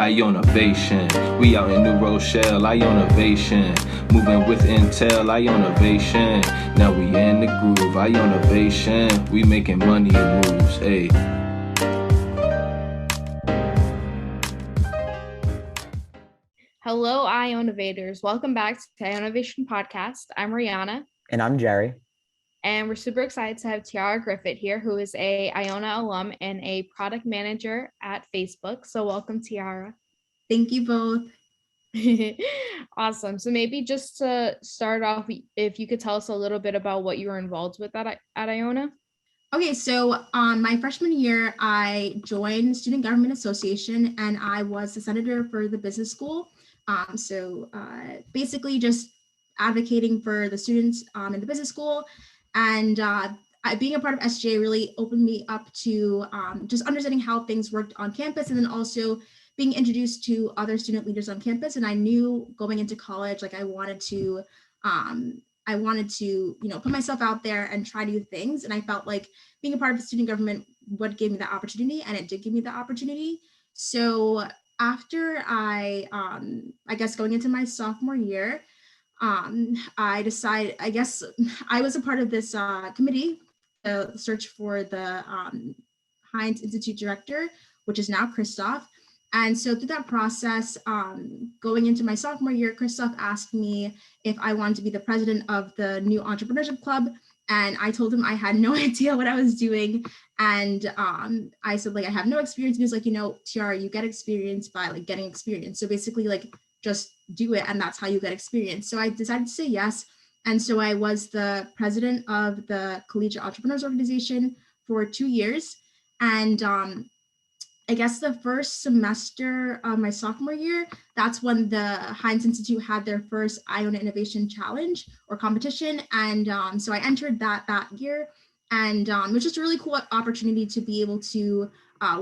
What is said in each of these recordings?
Ionavation. We out in New Rochelle, Ionavation. Moving with Intel, Ionavation. Now we in the groove, Ionavation. We making money and moves, ayy. Hello, Ionavators. Welcome back to Ionavation Podcast. I'm Rihanna. And I'm Jerry. And we're super excited to have Tiara Griffith here, who is a Iona alum and a product manager at Facebook. So welcome, Tiara. Thank you both. Awesome. So maybe just to start off, if you could tell us a little bit about what you were involved with at Iona. Okay, so my freshman year, I joined Student Government Association and I was the senator for the business school. Basically just advocating for the students in the business school. And being a part of SGA really opened me up to just understanding how things worked on campus, and then also being introduced to other student leaders on campus. And I knew going into college, like I wanted to, put myself out there and try new things. And I felt like being a part of student government would give me that opportunity, and it did give me the opportunity. So after going into my sophomore year, I decided, I was a part of this committee, the search for the Hynes Institute director, which is now Christoph. And so through that process, going into my sophomore year, Christoph asked me if I wanted to be the president of the new Entrepreneurship Club. And I told him I had no idea what I was doing. And I said, I have no experience. And he was like, Tiara, you get experience by getting experience. So basically just do it. And that's how you get experience. So I decided to say yes. And so I was the president of the Collegiate Entrepreneurs Organization for 2 years. And the first semester of my sophomore year, that's when the Hynes Institute had their first Iona Innovation Challenge or competition. And so I entered that year. And it was just a really cool opportunity to be able to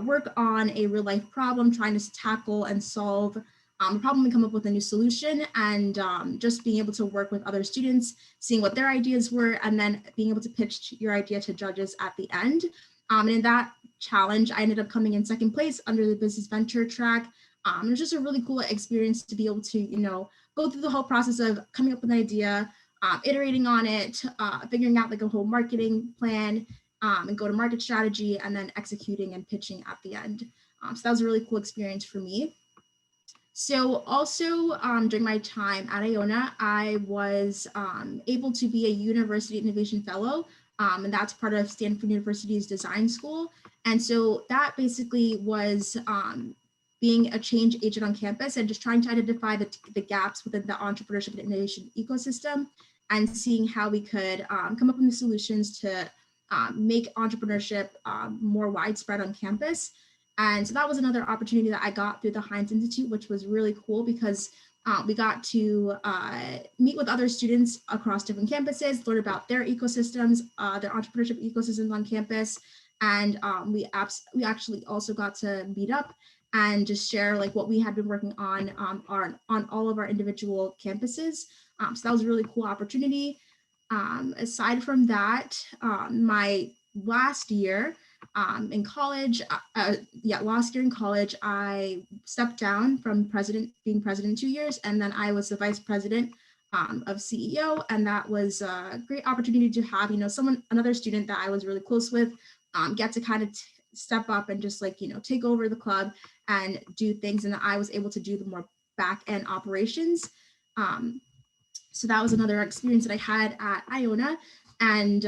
work on a real life problem, trying to tackle and solve a problem and come up with a new solution, and just being able to work with other students, seeing what their ideas were, and then being able to pitch your idea to judges at the end. And in that challenge, I ended up coming in second place under the business venture track. It was just a really cool experience to be able to, go through the whole process of coming up with an idea, iterating on it, figuring out a whole marketing plan, and go-to-market strategy, and then executing and pitching at the end. So that was a really cool experience for me. So also during my time at Iona, I was able to be a University Innovation Fellow, and that's part of Stanford University's design school. And so that basically was being a change agent on campus and just trying to identify the gaps within the entrepreneurship and innovation ecosystem, and seeing how we could come up with the solutions to make entrepreneurship more widespread on campus. And so that was another opportunity that I got through the Hynes Institute, which was really cool because we got to meet with other students across different campuses, learn about their ecosystems, their entrepreneurship ecosystems on campus. And we actually also got to meet up and just share what we had been working on all of our individual campuses. So that was a really cool opportunity. Aside from that, my last year in college, I stepped down from being president 2 years, and then I was the vice president of CEO, and that was a great opportunity to have, another student that I was really close with, get to kind of step up and just take over the club and do things, and I was able to do the more back end operations. So that was another experience that I had at Iona. And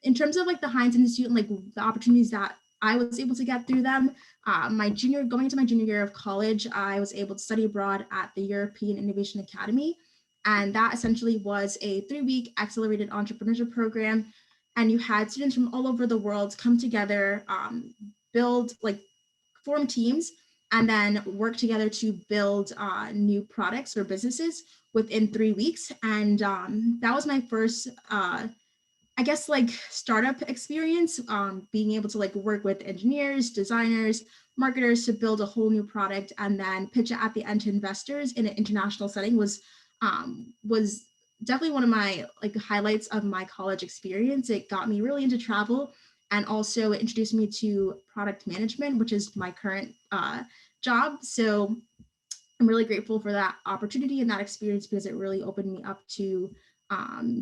in terms of the Hynes Institute and the opportunities that I was able to get through them, going into my junior year of college, I was able to study abroad at the European Innovation Academy. And that essentially was a 3-week accelerated entrepreneurship program. And you had students from all over the world come together, form teams, and then work together to build new products or businesses within 3 weeks. And that was my first, startup experience, being able to work with engineers, designers, marketers to build a whole new product and then pitch it at the end to investors in an international setting was definitely one of my highlights of my college experience. It got me really into travel, and also it introduced me to product management, which is my current job. So I'm really grateful for that opportunity and that experience because it really opened me up to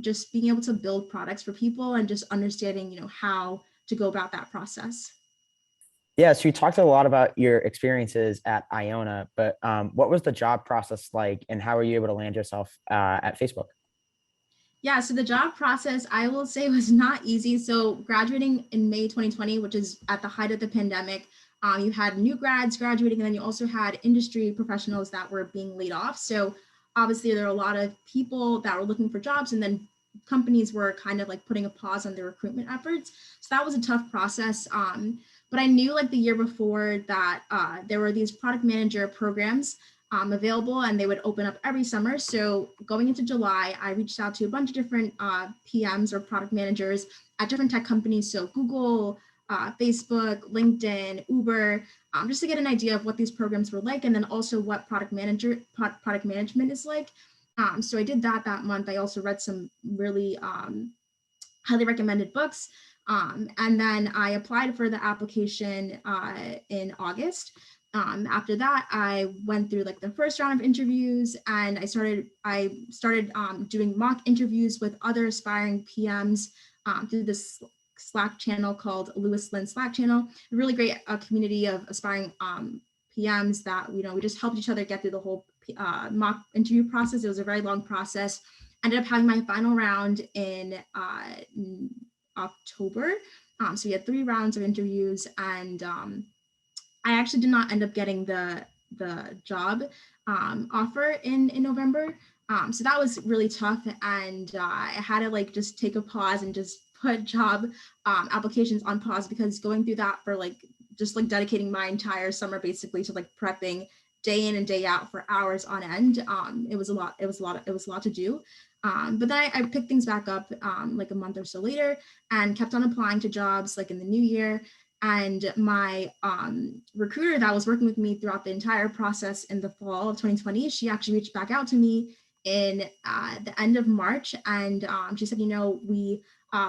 just being able to build products for people and just understanding, how to go about that process. Yeah, so you talked a lot about your experiences at Iona, but what was the job process like and how were you able to land yourself at Facebook? Yeah, so the job process, I will say, was not easy. So graduating in May 2020, which is at the height of the pandemic, you had new grads graduating, and then you also had industry professionals that were being laid off. So obviously there are a lot of people that were looking for jobs, and then companies were kind of like putting a pause on their recruitment efforts. So that was a tough process. But I knew like the year before that there were these product manager programs available, and they would open up every summer. So going into July, I reached out to a bunch of different PMs or product managers at different tech companies. So Google, Facebook, LinkedIn, Uber, just to get an idea of what these programs were like, and then also what product management is like. So I did that month. I also read some really highly recommended books. And then I applied for the application in August. After that, I went through like the first round of interviews, and I started doing mock interviews with other aspiring PMs through this Slack channel called Lewis Lynn Slack channel. A really great community of aspiring PMs that we just helped each other get through the whole mock interview process. It was a very long process. Ended up having my final round in October. So we had 3 rounds of interviews, and I actually did not end up getting the job offer in November. So that was really tough, and I had to like just take a pause and just put job applications on pause, because going through that for like just like dedicating my entire summer basically to like prepping day in and day out for hours on end. It was a lot to do. But then I picked things back up like a month or so later and kept on applying to jobs like in the new year. And my recruiter that was working with me throughout the entire process in the fall of 2020, she actually reached back out to me in the end of March. And she said, we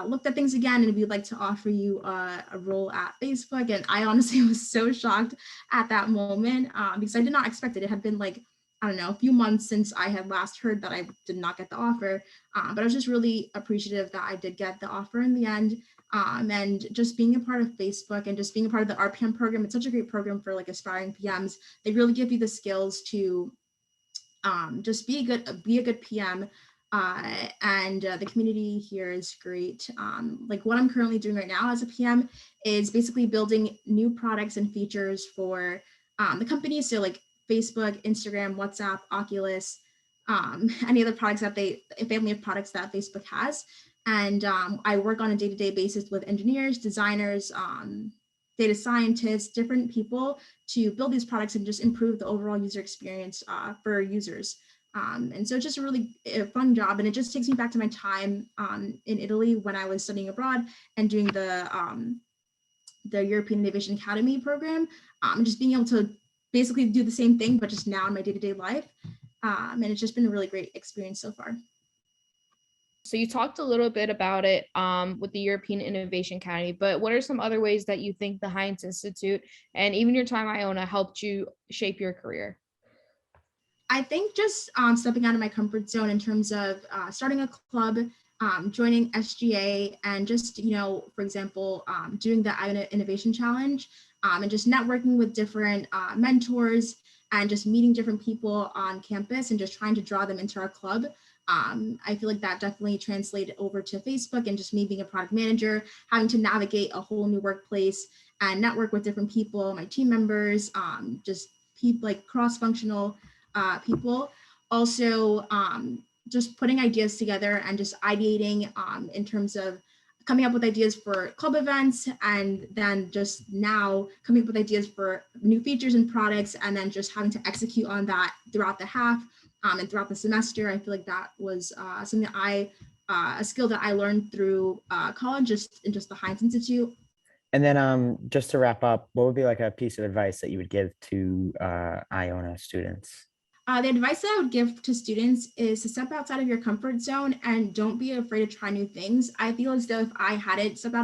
looked at things again, and we'd like to offer you a role at Facebook. And I honestly was so shocked at that moment because I did not expect it. It had been like, I don't know, a few months since I had last heard that I did not get the offer. But I was just really appreciative that I did get the offer in the end. And just being a part of Facebook and just being a part of the RPM program, it's such a great program for like aspiring PMs. They really give you the skills to just be a good PM. And the community here is great. Like what I'm currently doing right now as a PM is basically building new products and features for the company. So like Facebook, Instagram, WhatsApp, Oculus, any other products that a family of products that Facebook has. And I work on a day-to-day basis with engineers, designers, data scientists, different people to build these products and just improve the overall user experience for users. And so it's just a really fun job. And it just takes me back to my time in Italy when I was studying abroad and doing the European Innovation Academy program, and just being able to basically do the same thing, but just now in my day-to-day life. And it's just been a really great experience so far. So you talked a little bit about it with the European Innovation Academy, but what are some other ways that you think the Hynes Institute and even your time at Iona helped you shape your career? I think just stepping out of my comfort zone in terms of starting a club, joining SGA, and just, for example, doing the Iona Innovation Challenge, and just networking with different mentors and just meeting different people on campus and just trying to draw them into our club. I feel like that definitely translated over to Facebook, and just me being a product manager, having to navigate a whole new workplace and network with different people, my team members, just people like cross-functional people. Also, just putting ideas together and just ideating in terms of coming up with ideas for club events, and then just now coming up with ideas for new features and products, and then just having to execute on that throughout the half and throughout the semester. I feel like that was something a skill that I learned through college, just in just the Hynes Institute. And then just to wrap up, what would be like a piece of advice that you would give to Iona students? The advice that I would give to students is to step outside of your comfort zone and don't be afraid to try new things. I feel as though if I hadn't stepped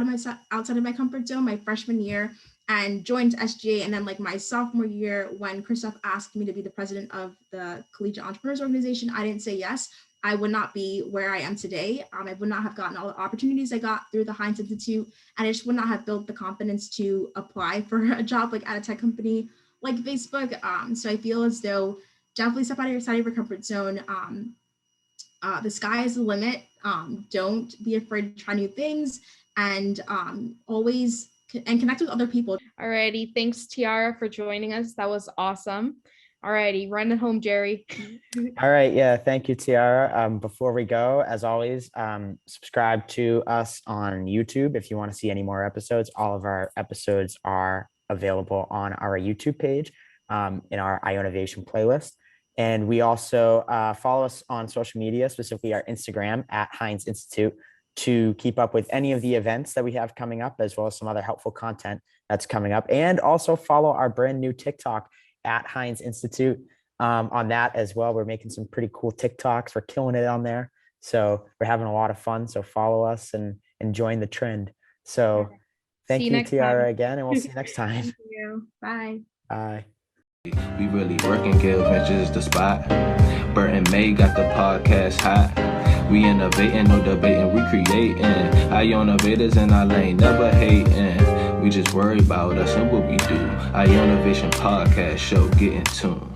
outside of my comfort zone my freshman year and joined SGA, and then like my sophomore year when Christoph asked me to be the president of the Collegiate Entrepreneurs Organization, I didn't say yes, I would not be where I am today. I would not have gotten all the opportunities I got through the Hynes Institute, and I just would not have built the confidence to apply for a job like at a tech company like Facebook. So I feel as though definitely step outside of your comfort zone. The sky is the limit. Don't be afraid to try new things, and always connect with other people. Alrighty, thanks Tiara for joining us. That was awesome. Alrighty, run it home, Jerry. All right, yeah, thank you, Tiara. Before we go, as always, subscribe to us on YouTube if you want to see any more episodes. All of our episodes are available on our YouTube page in our Ionavation playlist. And we also follow us on social media, specifically our Instagram at Hynes Institute, to keep up with any of the events that we have coming up, as well as some other helpful content that's coming up. And also follow our brand new TikTok at Hynes Institute. On that as well, we're making some pretty cool TikToks. We're killing it on there. So we're having a lot of fun. So follow us and join the trend. So thank you, Tiara, again, and we'll see you next time. Thank you. Bye. Bye. We really working, Gale Ventures the spot. Bert and May got the podcast hot. We innovating, no debating, we creating. Ionavators in our lane, never hating. We just worry about us and what we do. Ionavation Podcast show, get in tune.